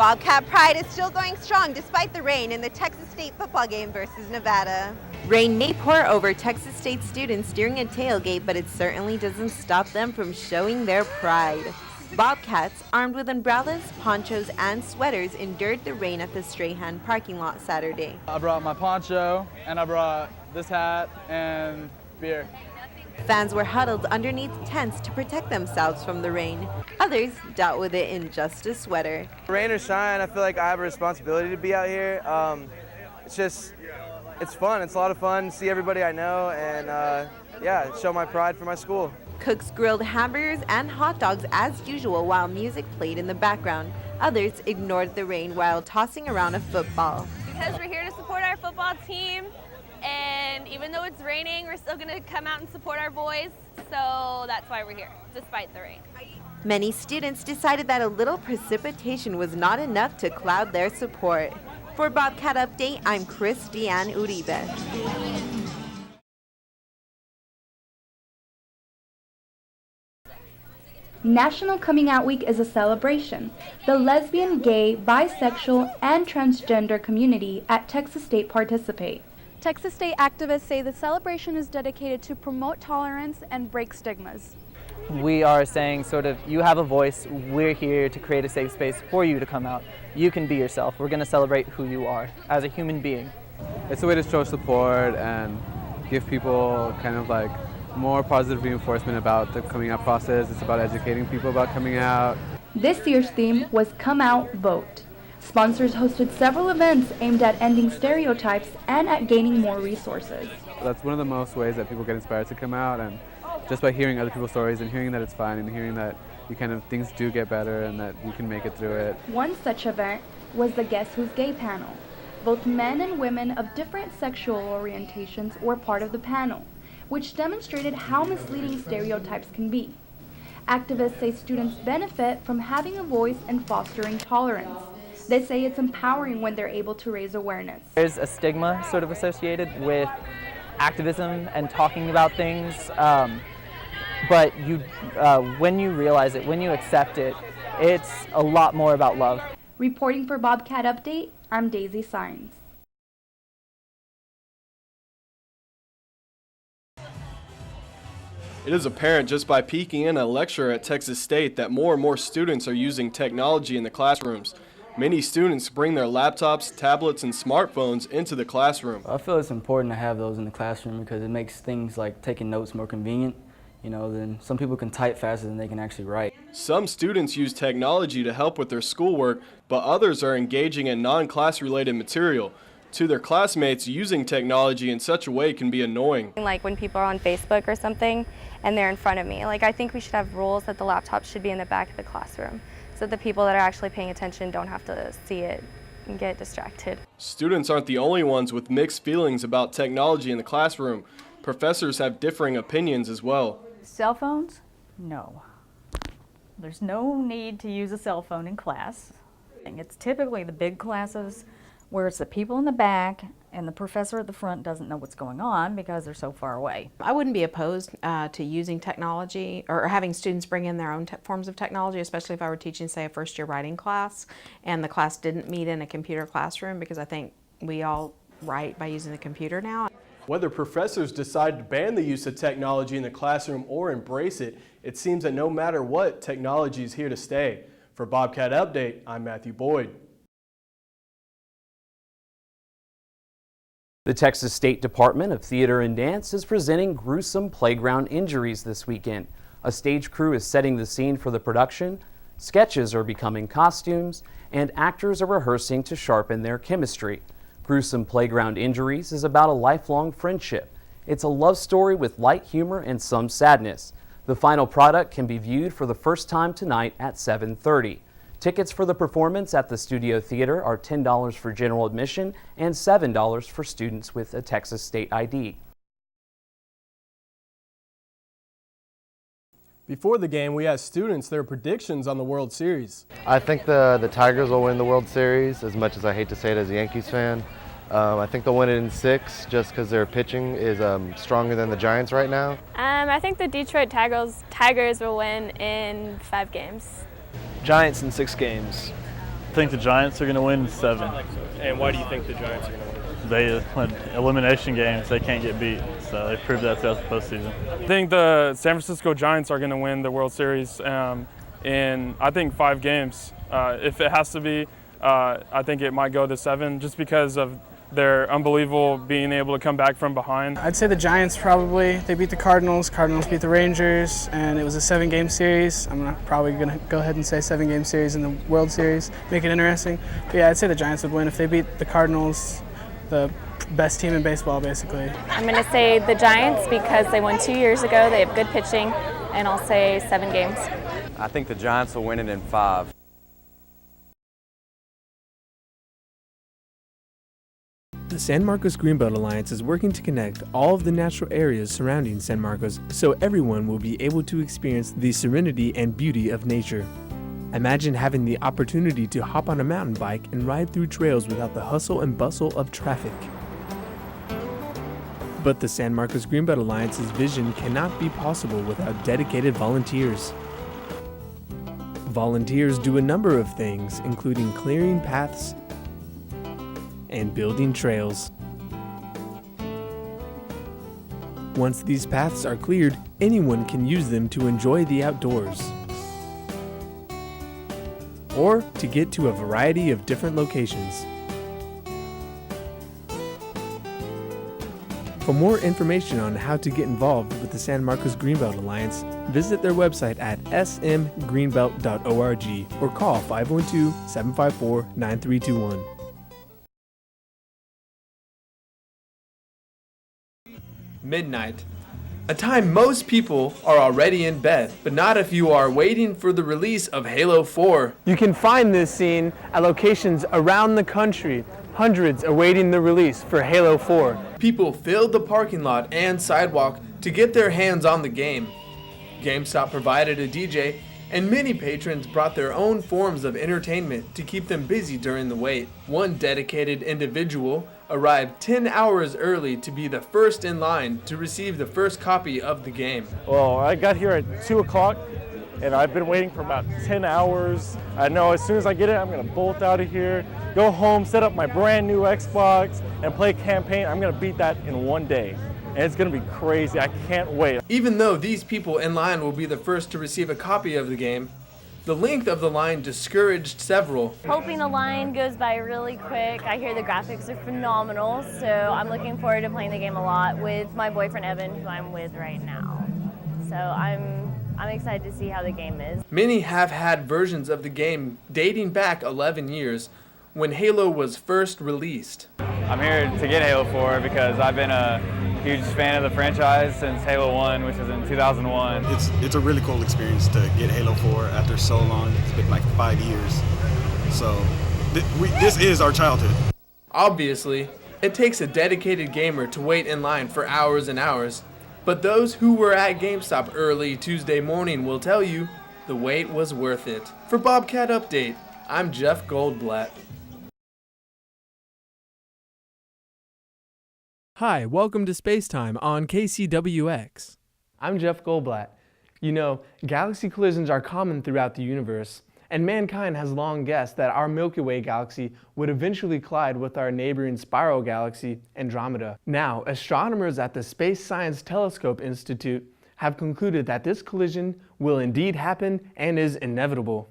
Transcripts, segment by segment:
Bobcat pride is still going strong despite the rain in the Texas State football game versus Nevada. Rain may pour over Texas State students during a tailgate, but it certainly doesn't stop them from showing their pride. Bobcats, armed with umbrellas, ponchos, and sweaters, endured the rain at the Strahan parking lot Saturday. I brought my poncho, and I brought this hat and beer. Fans were huddled underneath tents to protect themselves from the rain. Others dealt with it in just a sweater. Rain or shine, I feel like I have a responsibility to be out here. It's fun. It's a lot of fun to see everybody I know and yeah, show my pride for my school. Cooks grilled hamburgers and hot dogs as usual while music played in the background. Others ignored the rain while tossing around a football. Because we're here to support our football team, and even though it's raining, we're still going to come out and support our boys, so that's why we're here, despite the rain. Many students decided that a little precipitation was not enough to cloud their support. For Bobcat Update, I'm Christiane Uribe. National Coming Out Week is a celebration. The lesbian, gay, bisexual, and transgender community at Texas State participate. Texas State activists say the celebration is dedicated to promote tolerance and break stigmas. We are saying sort of, you have a voice, we're here to create a safe space for you to come out. You can be yourself. We're going to celebrate who you are as a human being. It's a way to show support and give people kind of like more positive reinforcement about the coming out process. It's about educating people about coming out. This year's theme was Come Out, Vote. Sponsors hosted several events aimed at ending stereotypes and at gaining more resources. That's one of the most ways that people get inspired to come out, and just by hearing other people's stories and hearing that it's fine and hearing that you kind of things do get better and that you can make it through it. One such event was the Guess Who's Gay panel. Both men and women of different sexual orientations were part of the panel, which demonstrated how misleading stereotypes can be. Activists say students benefit from having a voice and fostering tolerance. They say it's empowering when they're able to raise awareness. There's a stigma sort of associated with activism and talking about things, but when you realize it, when you accept it, it's a lot more about love. Reporting for Bobcat Update, I'm Daisy Sines. It is apparent just by peeking in a lecture at Texas State that more and more students are using technology in the classrooms. Many students bring their laptops, tablets, and smartphones into the classroom. I feel it's important to have those in the classroom because it makes things like taking notes more convenient. Then some people can type faster than they can actually write. Some students use technology to help with their schoolwork, but others are engaging in non-class related material. To their classmates, using technology in such a way can be annoying. Like when people are on Facebook or something and they're in front of me. Like I think we should have rules that the laptop should be in the back of the classroom so that the people that are actually paying attention don't have to see it and get distracted. Students aren't the only ones with mixed feelings about technology in the classroom. Professors have differing opinions as well. Cell phones? No. There's no need to use a cell phone in class. It's typically the big classes where it's the people in the back and the professor at the front doesn't know what's going on because they're so far away. I wouldn't be opposed to using technology or having students bring in their own forms of technology, especially if I were teaching, say, a first-year writing class and the class didn't meet in a computer classroom, because I think we all write by using the computer now. Whether professors decide to ban the use of technology in the classroom or embrace it, it seems that no matter what, technology is here to stay. For Bobcat Update, I'm Matthew Boyd. The Texas State Department of Theater and Dance is presenting gruesome playground injuries this weekend. A stage crew is setting the scene for the production, sketches are becoming costumes, and actors are rehearsing to sharpen their chemistry. Gruesome Playground Injuries is about a lifelong friendship. It's a love story with light humor and some sadness. The final product can be viewed for the first time tonight at 7:30. Tickets for the performance at the Studio Theater are $10 for general admission and $7 for students with a Texas State ID. Before the game, we asked students their predictions on the World Series. I think the Tigers will win the World Series, as much as I hate to say it as a Yankees fan. I think they'll win it in 6 just because their pitching is stronger than the Giants right now. I think the Detroit Tigers will win in 5 games. Giants in 6 games. think the Giants are going to win in 7. And why do you think the Giants are going to win? They elimination games, they can't get beat, so they proved that throughout the postseason. I think the San Francisco Giants are going to win the World Series in, I think, 5 games. If it has to be, I think it might go to 7 just because of their unbelievable being able to come back from behind. I'd say the Giants probably. They beat the Cardinals beat the Rangers, and it was a 7-game series. I'm probably going to go ahead and say 7-game series in the World Series, make it interesting. But yeah, I'd say the Giants would win if they beat the Cardinals, the best team in baseball, basically. I'm going to say the Giants because they won 2 years ago. They have good pitching, and I'll say 7 games. I think the Giants will win it in 5. The San Marcos Greenbelt Alliance is working to connect all of the natural areas surrounding San Marcos so everyone will be able to experience the serenity and beauty of nature. Imagine having the opportunity to hop on a mountain bike and ride through trails without the hustle and bustle of traffic. But the San Marcos Greenbelt Alliance's vision cannot be possible without dedicated volunteers. Volunteers do a number of things, including clearing paths and building trails. Once these paths are cleared, anyone can use them to enjoy the outdoors or to get to a variety of different locations. For more information on how to get involved with the San Marcos Greenbelt Alliance, visit their website at smgreenbelt.org or call 512-754-9321. Midnight. A time most people are already in bed, but not if you are waiting for the release of Halo 4. You can find this scene at locations around the country, hundreds awaiting the release for Halo 4. People filled the parking lot and sidewalk to get their hands on the game. GameStop provided a DJ, and many patrons brought their own forms of entertainment to keep them busy during the wait. One dedicated individual arrived 10 hours early to be the first in line to receive the first copy of the game. Well, I got here at 2 o'clock, and I've been waiting for about 10 hours. I know as soon as I get it, I'm going to bolt out of here, go home, set up my brand new Xbox, and play campaign. I'm going to beat that in 1 day. And it's going to be crazy. I can't wait. Even though these people in line will be the first to receive a copy of the game, the length of the line discouraged several. Hoping the line goes by really quick. I hear the graphics are phenomenal, so I'm looking forward to playing the game a lot with my boyfriend Evan, who I'm with right now. So I'm excited to see how the game is. Many have had versions of the game dating back 11 years when Halo was first released. I'm here to get Halo 4 because I've been a huge fan of the franchise since Halo 1, which was in 2001. It's a really cool experience to get Halo 4 after so long. It's been like 5 years. So this is our childhood. Obviously, it takes a dedicated gamer to wait in line for hours and hours. But those who were at GameStop early Tuesday morning will tell you the wait was worth it. For Bobcat Update, I'm Jeff Goldblatt. Hi, welcome to Spacetime on KCWX. I'm Jeff Goldblatt. You know, galaxy collisions are common throughout the universe, and mankind has long guessed that our Milky Way galaxy would eventually collide with our neighboring spiral galaxy, Andromeda. Now, astronomers at the Space Science Telescope Institute have concluded that this collision will indeed happen and is inevitable.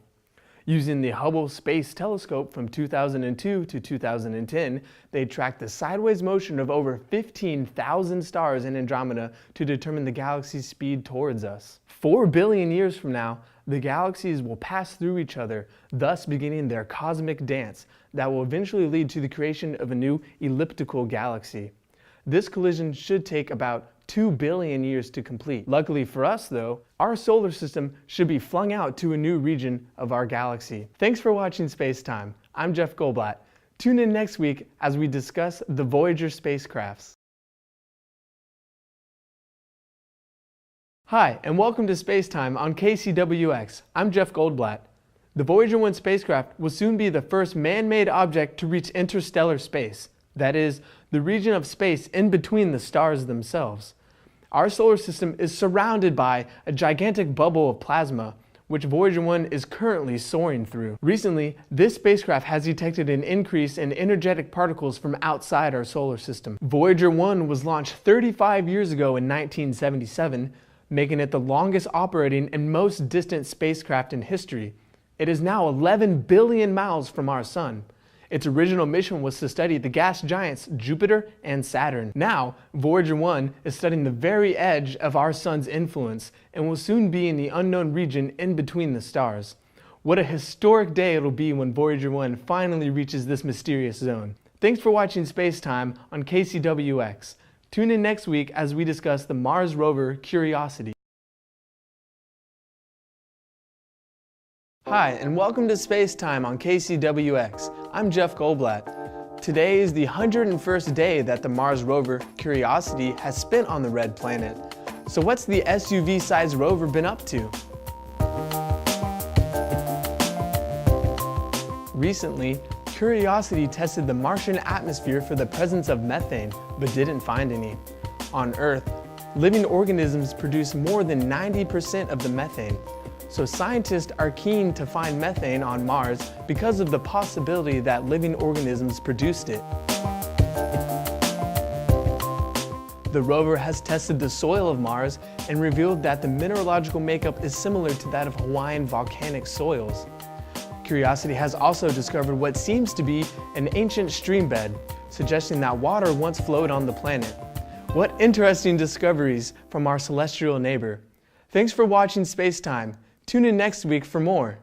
Using the Hubble Space Telescope from 2002 to 2010, they tracked the sideways motion of over 15,000 stars in Andromeda to determine the galaxy's speed towards us. 4 billion years from now, the galaxies will pass through each other, thus beginning their cosmic dance that will eventually lead to the creation of a new elliptical galaxy. This collision should take about 2 billion years to complete. Luckily for us though, our solar system should be flung out to a new region of our galaxy. Thanks for watching Spacetime. I'm Jeff Goldblatt. Tune in next week as we discuss the Voyager spacecrafts. Hi, and welcome to Spacetime on KCWX. I'm Jeff Goldblatt. The Voyager 1 spacecraft will soon be the first man-made object to reach interstellar space. That is, the region of space in between the stars themselves. Our solar system is surrounded by a gigantic bubble of plasma, which Voyager 1 is currently soaring through. Recently, this spacecraft has detected an increase in energetic particles from outside our solar system. Voyager 1 was launched 35 years ago in 1977, making it the longest operating and most distant spacecraft in history. It is now 11 billion miles from our sun. Its original mission was to study the gas giants Jupiter and Saturn. Now, Voyager 1 is studying the very edge of our sun's influence and will soon be in the unknown region in between the stars. What a historic day it'll be when Voyager 1 finally reaches this mysterious zone. Thanks for watching Space Time on KCWX. Tune in next week as we discuss the Mars rover Curiosity. Hi, and welcome to Space Time on KCWX. I'm Jeff Goldblatt. Today is the 101st day that the Mars rover Curiosity has spent on the red planet. So what's the SUV-sized rover been up to? Recently, Curiosity tested the Martian atmosphere for the presence of methane, but didn't find any. On Earth, living organisms produce more than 90% of the methane. So scientists are keen to find methane on Mars because of the possibility that living organisms produced it. The rover has tested the soil of Mars and revealed that the mineralogical makeup is similar to that of Hawaiian volcanic soils. Curiosity has also discovered what seems to be an ancient stream bed, suggesting that water once flowed on the planet. What interesting discoveries from our celestial neighbor. Thanks for watching Space Time. Tune in next week for more.